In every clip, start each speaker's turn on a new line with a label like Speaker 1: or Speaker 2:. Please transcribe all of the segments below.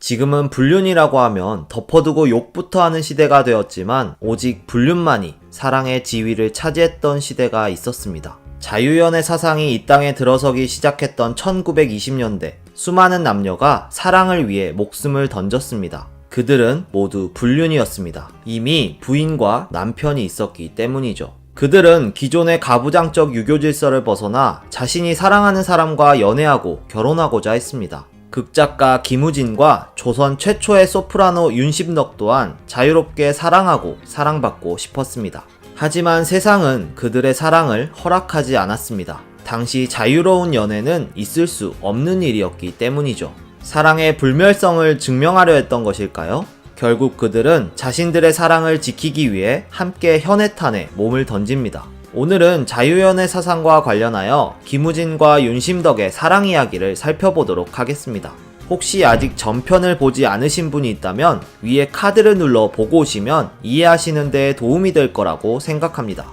Speaker 1: 지금은 불륜이라고 하면 덮어두고 욕부터 하는 시대가 되었지만 오직 불륜만이 사랑의 지위를 차지했던 시대가 있었습니다. 자유연애 사상이 이 땅에 들어서기 시작했던 1920년대, 수많은 남녀가 사랑을 위해 목숨을 던졌습니다. 그들은 모두 불륜이었습니다. 이미 부인과 남편이 있었기 때문이죠. 그들은 기존의 가부장적 유교 질서를 벗어나 자신이 사랑하는 사람과 연애하고 결혼하고자 했습니다. 극작가 김우진과 조선 최초의 소프라노 윤심덕 또한 자유롭게 사랑하고 사랑받고 싶었습니다. 하지만 세상은 그들의 사랑을 허락하지 않았습니다. 당시 자유로운 연애는 있을 수 없는 일이었기 때문이죠. 사랑의 불멸성을 증명하려 했던 것일까요? 결국 그들은 자신들의 사랑을 지키기 위해 함께 현해탄에 몸을 던집니다. 오늘은 자유연애 사상과 관련하여 김우진과 윤심덕의 사랑 이야기를 살펴보도록 하겠습니다. 혹시 아직 전편을 보지 않으신 분이 있다면 위에 카드를 눌러 보고 오시면 이해하시는 데 도움이 될 거라고 생각합니다.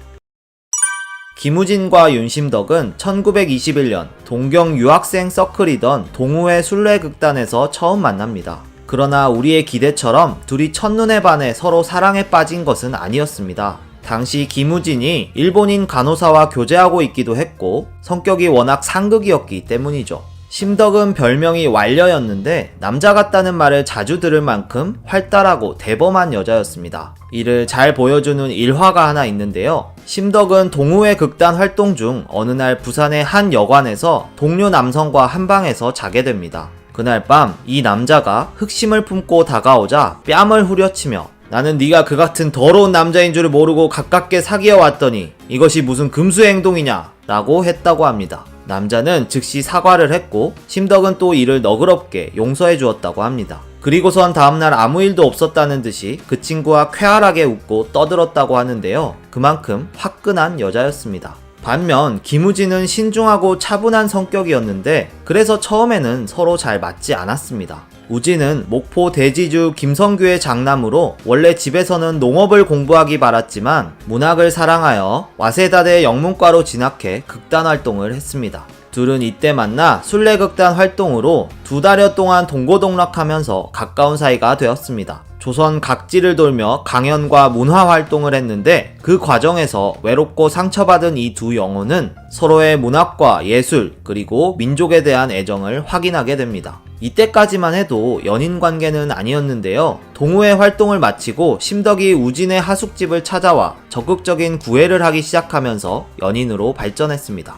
Speaker 1: 김우진과 윤심덕은 1921년 동경 유학생 서클이던 동우회 순례극단에서 처음 만납니다. 그러나 우리의 기대처럼 둘이 첫눈에 반해 서로 사랑에 빠진 것은 아니었습니다. 당시 김우진이 일본인 간호사와 교제하고 있기도 했고 성격이 워낙 상극이었기 때문이죠. 심덕은 별명이 완려였는데 남자 같다는 말을 자주 들을 만큼 활달하고 대범한 여자였습니다. 이를 잘 보여주는 일화가 하나 있는데요. 심덕은 동우회 극단 활동 중 어느 날 부산의 한 여관에서 동료 남성과 한 방에서 자게 됩니다. 그날 밤 이 남자가 흑심을 품고 다가오자 뺨을 후려치며 나는 네가 그 같은 더러운 남자인 줄을 모르고 가깝게 사귀어 왔더니 이것이 무슨 금수의 행동이냐 라고 했다고 합니다. 남자는 즉시 사과를 했고 심덕은 또 이를 너그럽게 용서해 주었다고 합니다. 그리고선 다음날 아무 일도 없었다는 듯이 그 친구와 쾌활하게 웃고 떠들었다고 하는데요. 그만큼 화끈한 여자였습니다. 반면 김우진은 신중하고 차분한 성격이었는데 그래서 처음에는 서로 잘 맞지 않았습니다. 우진은 목포 대지주 김성규의 장남으로 원래 집에서는 농업을 공부하기 바랐지만 문학을 사랑하여 와세다대 영문과로 진학해 극단 활동을 했습니다. 둘은 이때 만나 순례극단 활동으로 2달여 동안 동고동락하면서 가까운 사이가 되었습니다. 조선 각지를 돌며 강연과 문화 활동을 했는데 그 과정에서 외롭고 상처받은 이 두 영혼은 서로의 문학과 예술 그리고 민족에 대한 애정을 확인하게 됩니다. 이때까지만 해도 연인 관계는 아니었는데요. 동우회 활동을 마치고 심덕이 우진의 하숙집을 찾아와 적극적인 구애를 하기 시작하면서 연인으로 발전했습니다.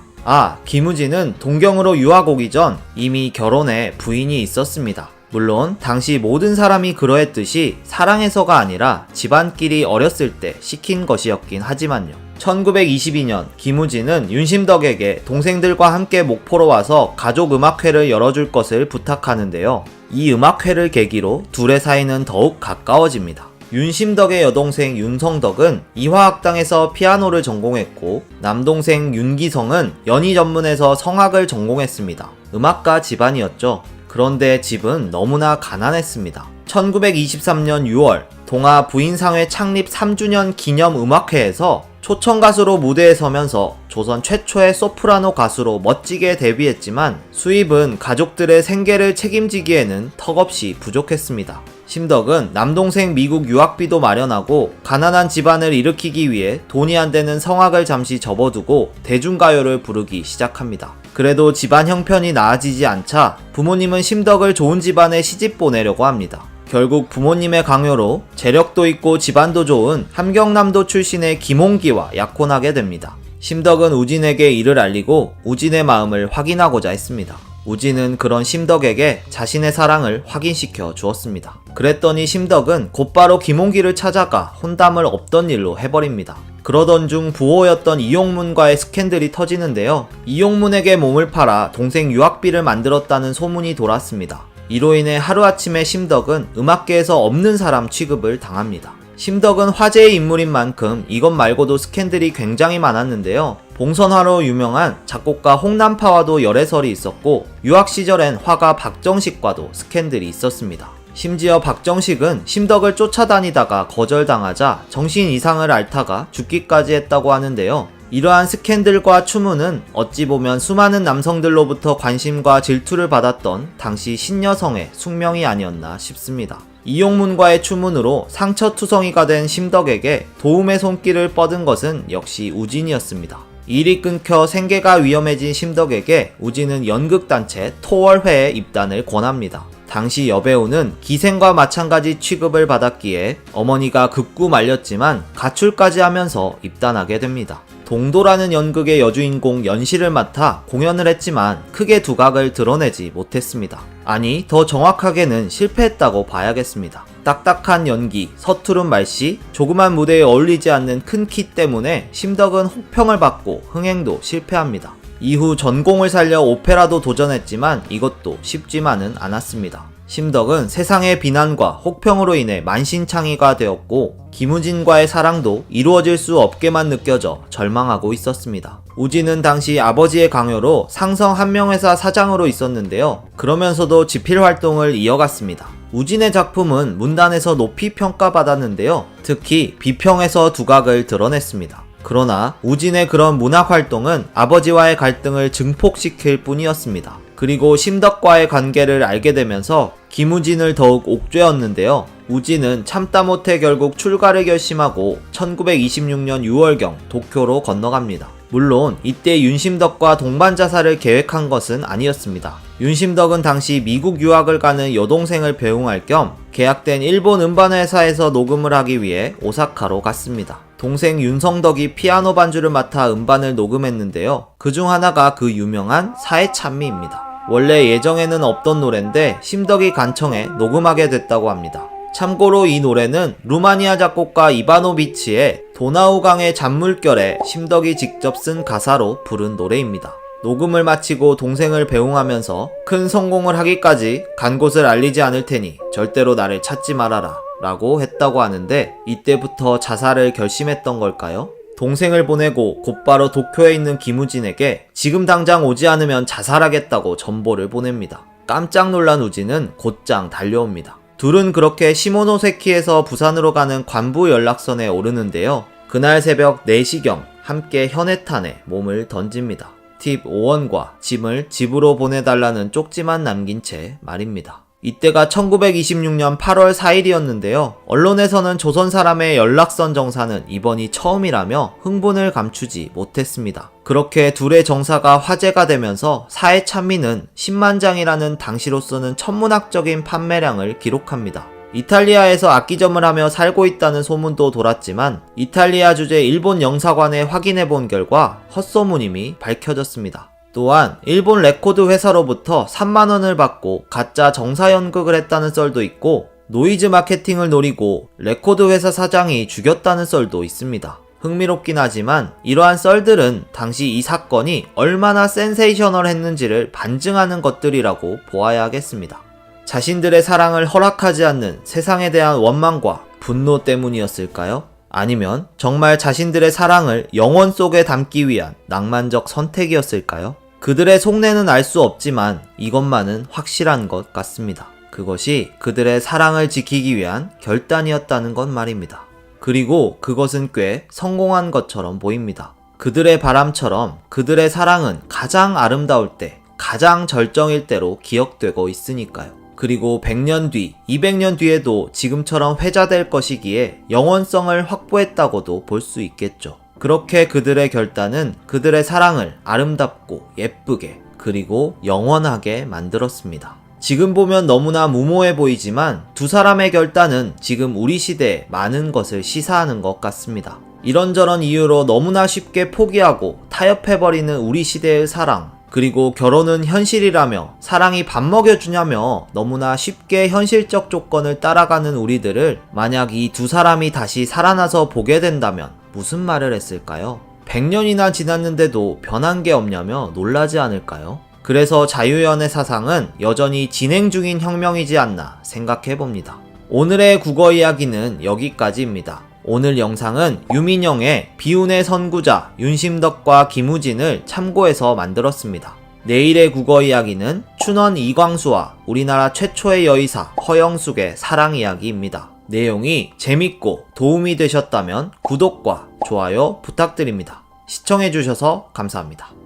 Speaker 1: 김우진은 동경으로 유학 오기 전 이미 결혼해 부인이 있었습니다. 물론 당시 모든 사람이 그러했듯이 사랑해서가 아니라 집안끼리 어렸을 때 시킨 것이었긴 하지만요. 1922년 김우진은 윤심덕에게 동생들과 함께 목포로 와서 가족 음악회를 열어줄 것을 부탁하는데요. 이 음악회를 계기로 둘의 사이는 더욱 가까워집니다. 윤심덕의 여동생 윤성덕은 이화학당에서 피아노를 전공했고 남동생 윤기성은 연희 전문에서 성악을 전공했습니다. 음악가 집안이었죠. 그런데 집은 너무나 가난했습니다. 1923년 6월 동아 부인상회 창립 3주년 기념 음악회에서 초청가수로 무대에 서면서 조선 최초의 소프라노 가수로 멋지게 데뷔했지만 수입은 가족들의 생계를 책임지기에는 턱없이 부족했습니다. 심덕은 남동생 미국 유학비도 마련하고 가난한 집안을 일으키기 위해 돈이 안 되는 성악을 잠시 접어두고 대중가요를 부르기 시작합니다. 그래도 집안 형편이 나아지지 않자 부모님은 심덕을 좋은 집안에 시집 보내려고 합니다. 결국 부모님의 강요로 재력도 있고 집안도 좋은 함경남도 출신의 김홍기와 약혼하게 됩니다. 심덕은 우진에게 이를 알리고 우진의 마음을 확인하고자 했습니다. 우진은 그런 심덕에게 자신의 사랑을 확인시켜 주었습니다. 그랬더니 심덕은 곧바로 김홍기를 찾아가 혼담을 없던 일로 해버립니다. 그러던 중 부호였던 이용문과의 스캔들이 터지는데요. 이용문에게 몸을 팔아 동생 유학비를 만들었다는 소문이 돌았습니다. 이로 인해 하루아침에 심덕은 음악계에서 없는 사람 취급을 당합니다. 심덕은 화제의 인물인 만큼 이것 말고도 스캔들이 굉장히 많았는데요. 봉선화로 유명한 작곡가 홍남파와도 열애설이 있었고 유학 시절엔 화가 박정식과도 스캔들이 있었습니다. 심지어 박정식은 심덕을 쫓아다니다가 거절당하자 정신 이상을 앓다가 죽기까지 했다고 하는데요. 이러한 스캔들과 추문은 어찌 보면 수많은 남성들로부터 관심과 질투를 받았던 당시 신여성의 숙명이 아니었나 싶습니다. 이용문과의 추문으로 상처투성이가 된 심덕에게 도움의 손길을 뻗은 것은 역시 우진이었습니다. 일이 끊겨 생계가 위험해진 심덕에게 우진은 연극단체 토월회에 입단을 권합니다. 당시 여배우는 기생과 마찬가지 취급을 받았기에 어머니가 극구 말렸지만 가출까지 하면서 입단하게 됩니다. 동도라는 연극의 여주인공 연시를 맡아 공연을 했지만 크게 두각을 드러내지 못했습니다. 아니, 더 정확하게는 실패했다고 봐야겠습니다. 딱딱한 연기, 서투른 말씨, 조그만 무대에 어울리지 않는 큰 키 때문에 심덕은 혹평을 받고 흥행도 실패합니다. 이후 전공을 살려 오페라도 도전했지만 이것도 쉽지만은 않았습니다. 심덕은 세상의 비난과 혹평으로 인해 만신창이가 되었고 김우진과의 사랑도 이루어질 수 없게만 느껴져 절망하고 있었습니다. 우진은 당시 아버지의 강요로 상성 한명회사 사장으로 있었는데요. 그러면서도 지필 활동을 이어갔습니다. 우진의 작품은 문단에서 높이 평가받았는데요. 특히 비평에서 두각을 드러냈습니다. 그러나 우진의 그런 문학 활동은 아버지와의 갈등을 증폭시킬 뿐이었습니다. 그리고 심덕과의 관계를 알게 되면서 김우진을 더욱 옥죄었는데요. 우진은 참다 못해 결국 출가를 결심하고 1926년 6월경 도쿄로 건너갑니다. 물론 이때 윤심덕과 동반 자살을 계획한 것은 아니었습니다. 윤심덕은 당시 미국 유학을 가는 여동생을 배웅할 겸 계약된 일본 음반회사에서 녹음을 하기 위해 오사카로 갔습니다. 동생 윤성덕이 피아노 반주를 맡아 음반을 녹음했는데요. 그중 하나가 그 유명한 사해찬미입니다. 원래 예정에는 없던 노래인데 심덕이 간청해 녹음하게 됐다고 합니다. 참고로 이 노래는 루마니아 작곡가 이바노비치의 도나우강의 잔물결에 심덕이 직접 쓴 가사로 부른 노래입니다. 녹음을 마치고 동생을 배웅하면서 큰 성공을 하기까지 간 곳을 알리지 않을 테니 절대로 나를 찾지 말아라 라고 했다고 하는데 이때부터 자살을 결심했던 걸까요? 동생을 보내고 곧바로 도쿄에 있는 김우진에게 지금 당장 오지 않으면 자살하겠다고 전보를 보냅니다. 깜짝 놀란 우진은 곧장 달려옵니다. 둘은 그렇게 시모노세키에서 부산으로 가는 관부 연락선에 오르는데요. 그날 새벽 4시경 함께 현해탄에 몸을 던집니다. 팁 5원과 짐을 집으로 보내달라는 쪽지만 남긴 채 말입니다. 이때가 1926년 8월 4일이었는데요. 언론에서는 조선 사람의 연락선 정사는 이번이 처음이라며 흥분을 감추지 못했습니다. 그렇게 둘의 정사가 화제가 되면서 사해찬미는 10만 장이라는 당시로서는 천문학적인 판매량을 기록합니다. 이탈리아에서 악기점을 하며 살고 있다는 소문도 돌았지만 이탈리아 주재 일본 영사관에 확인해본 결과 헛소문임이 밝혀졌습니다. 또한 일본 레코드 회사로부터 3만원을 받고 가짜 정사 연극을 했다는 썰도 있고 노이즈 마케팅을 노리고 레코드 회사 사장이 죽였다는 썰도 있습니다. 흥미롭긴 하지만 이러한 썰들은 당시 이 사건이 얼마나 센세이셔널했는지를 반증하는 것들이라고 보아야 하겠습니다. 자신들의 사랑을 허락하지 않는 세상에 대한 원망과 분노 때문이었을까요? 아니면 정말 자신들의 사랑을 영혼 속에 담기 위한 낭만적 선택이었을까요? 그들의 속내는 알 수 없지만 이것만은 확실한 것 같습니다. 그것이 그들의 사랑을 지키기 위한 결단이었다는 것 말입니다. 그리고 그것은 꽤 성공한 것처럼 보입니다. 그들의 바람처럼 그들의 사랑은 가장 아름다울 때, 가장 절정일 때로 기억되고 있으니까요. 그리고 100년 뒤, 200년 뒤에도 지금처럼 회자될 것이기에 영원성을 확보했다고도 볼 수 있겠죠. 그렇게 그들의 결단은 그들의 사랑을 아름답고 예쁘게 그리고 영원하게 만들었습니다. 지금 보면 너무나 무모해 보이지만 두 사람의 결단은 지금 우리 시대에 많은 것을 시사하는 것 같습니다. 이런저런 이유로 너무나 쉽게 포기하고 타협해버리는 우리 시대의 사랑, 그리고 결혼은 현실이라며 사랑이 밥 먹여주냐며 너무나 쉽게 현실적 조건을 따라가는 우리들을 만약 이 두 사람이 다시 살아나서 보게 된다면 무슨 말을 했을까요? 100년이나 지났는데도 변한 게 없냐며 놀라지 않을까요? 그래서 자유연애 사상은 여전히 진행 중인 혁명이지 않나 생각해봅니다. 오늘의 국어 이야기는 여기까지입니다. 오늘 영상은 유민영의 비운의 선구자 윤심덕과 김우진을 참고해서 만들었습니다. 내일의 국어 이야기는 춘원 이광수와 우리나라 최초의 여의사 허영숙의 사랑 이야기입니다. 내용이 재밌고 도움이 되셨다면 구독과 좋아요 부탁드립니다. 시청해주셔서 감사합니다.